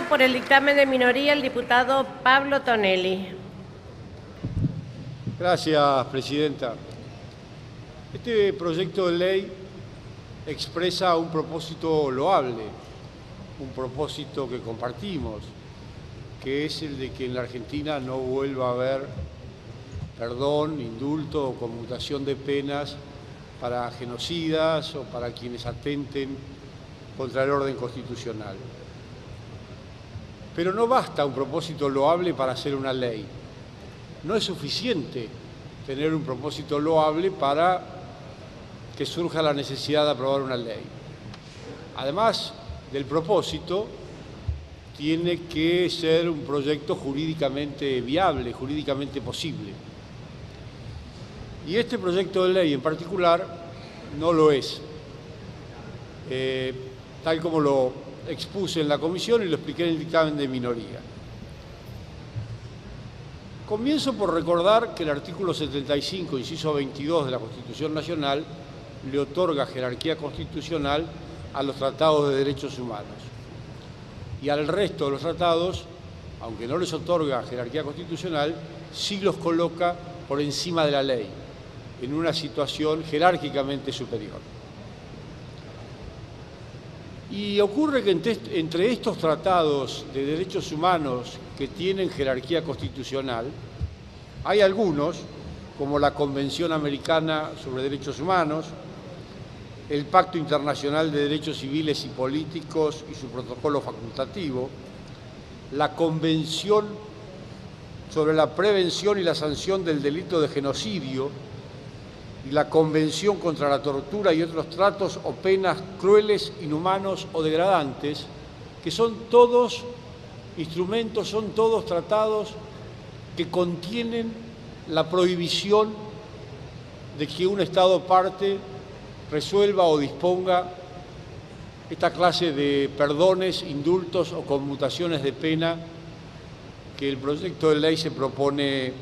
palabra por el dictamen de minoría el diputado Pablo Tonelli. Gracias, presidenta. Este proyecto de ley expresa un propósito loable, un propósito que compartimos, que es el de que en la Argentina no vuelva a haber perdón, indulto o conmutación de penas para genocidas o para quienes atenten contra el orden constitucional. Pero no basta un propósito loable para hacer una ley. No es suficiente tener un propósito loable para que surja la necesidad de aprobar una ley. Además del propósito, tiene que ser un proyecto jurídicamente viable, jurídicamente posible. Y este proyecto de ley en particular no lo es, tal como lo expuse en la comisión y lo expliqué en el dictamen de minoría. Comienzo por recordar que el artículo 75, inciso 22 de la Constitución Nacional, le otorga jerarquía constitucional a los tratados de derechos humanos. Y al resto de los tratados, aunque no les otorga jerarquía constitucional, sí los coloca por encima de la ley, en una situación jerárquicamente superior. Y ocurre que entre estos tratados de derechos humanos que tienen jerarquía constitucional, hay algunos, como la Convención Americana sobre Derechos Humanos, el Pacto Internacional de Derechos Civiles y Políticos y su protocolo facultativo, la Convención sobre la Prevención y la Sanción del Delito de Genocidio y la Convención contra la Tortura y otros tratos o penas crueles, inhumanos o degradantes, que son todos instrumentos, son todos tratados que contienen la prohibición de que un Estado parte resuelva o disponga esta clase de perdones, indultos o conmutaciones de pena que el proyecto de ley se propone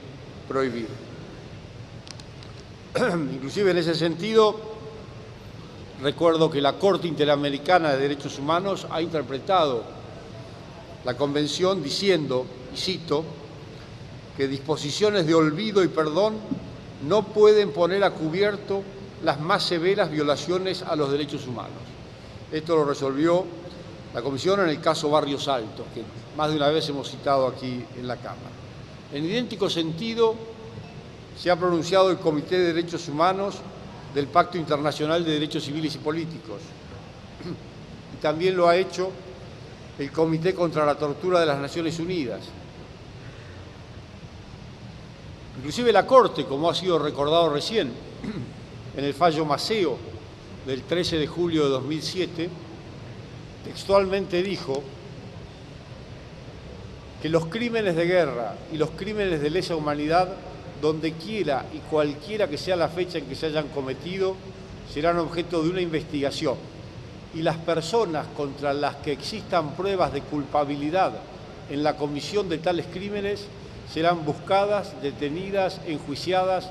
prohibir. Inclusive en ese sentido, recuerdo que la Corte Interamericana de Derechos Humanos ha interpretado la Convención diciendo, y cito, que disposiciones de olvido y perdón no pueden poner a cubierto las más severas violaciones a los derechos humanos. Esto lo resolvió la Comisión en el caso Barrios Altos, que más de una vez hemos citado aquí en la Cámara. En idéntico sentido, se ha pronunciado el Comité de Derechos Humanos del Pacto Internacional de Derechos Civiles y Políticos. Y también lo ha hecho el Comité contra la Tortura de las Naciones Unidas. Inclusive la Corte, como ha sido recordado recién, en el fallo Maceo del 13 de julio de 2007, textualmente dijo que los crímenes de guerra y los crímenes de lesa humanidad, donde quiera y cualquiera que sea la fecha en que se hayan cometido, serán objeto de una investigación, y las personas contra las que existan pruebas de culpabilidad en la comisión de tales crímenes serán buscadas, detenidas, enjuiciadas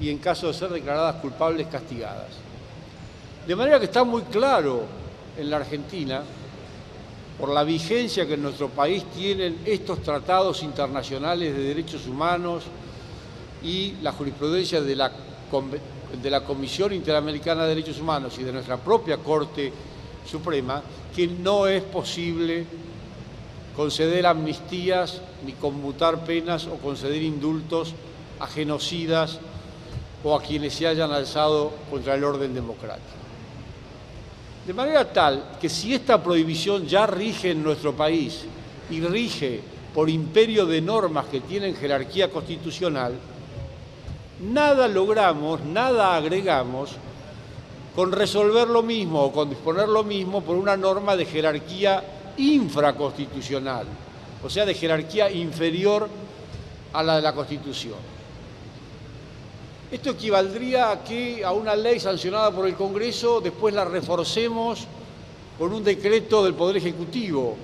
y, en caso de ser declaradas culpables, castigadas. De manera que está muy claro en la Argentina, por la vigencia que en nuestro país tienen estos tratados internacionales de derechos humanos y la jurisprudencia de la Comisión Interamericana de Derechos Humanos y de nuestra propia Corte Suprema, que no es posible conceder amnistías, ni conmutar penas o conceder indultos a genocidas o a quienes se hayan alzado contra el orden democrático. De manera tal que si esta prohibición ya rige en nuestro país y rige por imperio de normas que tienen jerarquía constitucional, nada logramos, nada agregamos con resolver lo mismo o con disponer lo mismo por una norma de jerarquía infraconstitucional, o sea, de jerarquía inferior a la de la Constitución. Esto equivaldría a que a una ley sancionada por el Congreso después la reforcemos con un decreto del Poder Ejecutivo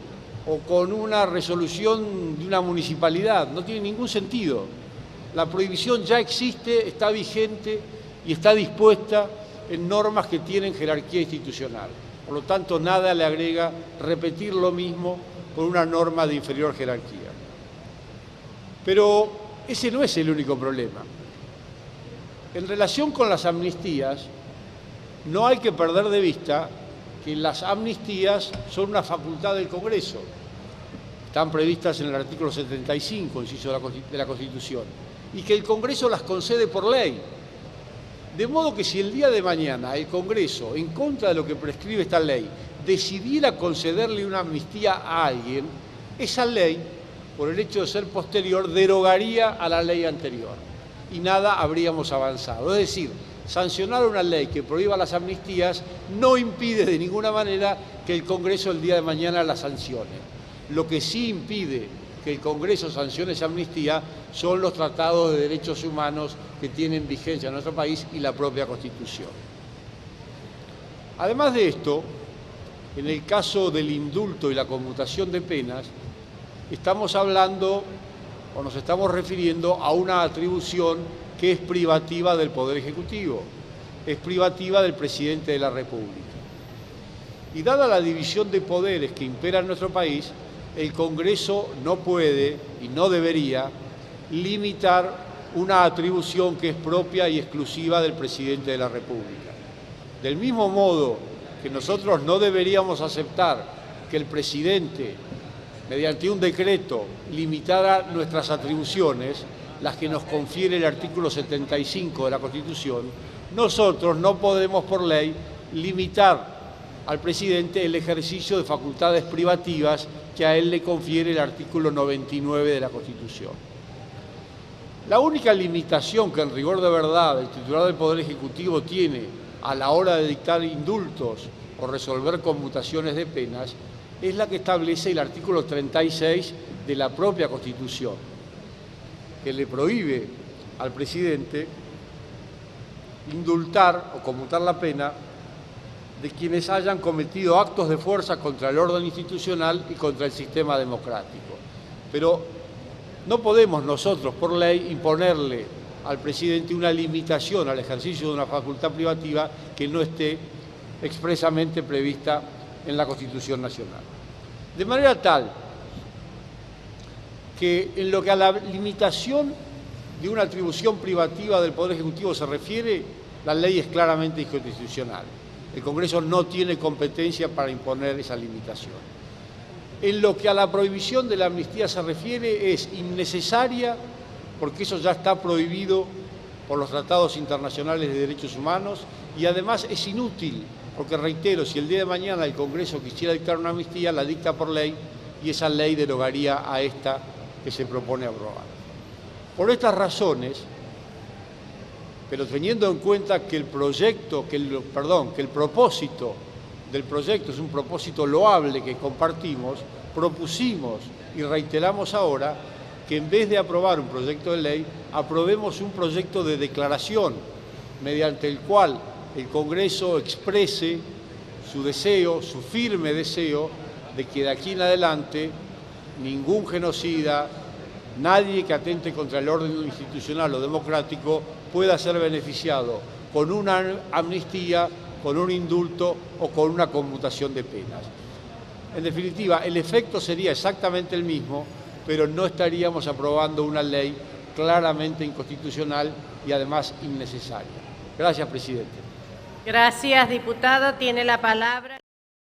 o con una resolución de una municipalidad. No tiene ningún sentido. La prohibición ya existe, está vigente y está dispuesta en normas que tienen jerarquía institucional. Por lo tanto, nada le agrega repetir lo mismo por una norma de inferior jerarquía. Pero ese no es el único problema. En relación con las amnistías, no hay que perder de vista que las amnistías son una facultad del Congreso. Están previstas en el artículo 75, inciso de la Constitución, y que el Congreso las concede por ley. De modo que si el día de mañana el Congreso, en contra de lo que prescribe esta ley, decidiera concederle una amnistía a alguien, esa ley, por el hecho de ser posterior, derogaría a la ley anterior y nada habríamos avanzado. Es decir, sancionar una ley que prohíba las amnistías no impide de ninguna manera que el Congreso el día de mañana la sancione. Lo que sí impide que el Congreso sancione esa amnistía son los tratados de derechos humanos que tienen vigencia en nuestro país y la propia Constitución. Además de esto, en el caso del indulto y la conmutación de penas, estamos hablando o nos estamos refiriendo a una atribución que es privativa del Poder Ejecutivo, es privativa del Presidente de la República. Y dada la división de poderes que impera en nuestro país, el Congreso no puede y no debería limitar una atribución que es propia y exclusiva del Presidente de la República. Del mismo modo que nosotros no deberíamos aceptar que el Presidente, mediante un decreto, limitara nuestras atribuciones, las que nos confiere el artículo 75 de la Constitución, nosotros no podemos por ley limitar al Presidente el ejercicio de facultades privativas que a él le confiere el artículo 99 de la Constitución. La única limitación que en rigor de verdad el titular del Poder Ejecutivo tiene a la hora de dictar indultos o resolver conmutaciones de penas es la que establece el artículo 36 de la propia Constitución, que le prohíbe al Presidente indultar o conmutar la pena de quienes hayan cometido actos de fuerza contra el orden institucional y contra el sistema democrático. Pero no podemos nosotros, por ley, imponerle al Presidente una limitación al ejercicio de una facultad privativa que no esté expresamente prevista en la Constitución Nacional. De manera tal que en lo que a la limitación de una atribución privativa del Poder Ejecutivo se refiere, la ley es claramente inconstitucional. El Congreso no tiene competencia para imponer esa limitación. En lo que a la prohibición de la amnistía se refiere, es innecesaria porque eso ya está prohibido por los tratados internacionales de derechos humanos y además es inútil porque, reitero, si el día de mañana el Congreso quisiera dictar una amnistía, la dicta por ley y esa ley derogaría a esta que se propone aprobar. Por estas razones, pero teniendo en cuenta que el propósito del proyecto es un propósito loable que compartimos, propusimos y reiteramos ahora que en vez de aprobar un proyecto de ley, aprobemos un proyecto de declaración mediante el cual el Congreso exprese su deseo, su firme deseo, de que de aquí en adelante ningún genocida, nadie que atente contra el orden institucional o democrático pueda ser beneficiado con una amnistía, con un indulto o con una conmutación de penas. En definitiva, el efecto sería exactamente el mismo, pero no estaríamos aprobando una ley claramente inconstitucional y además innecesaria. Gracias, presidente. Gracias, diputado. Tiene la palabra.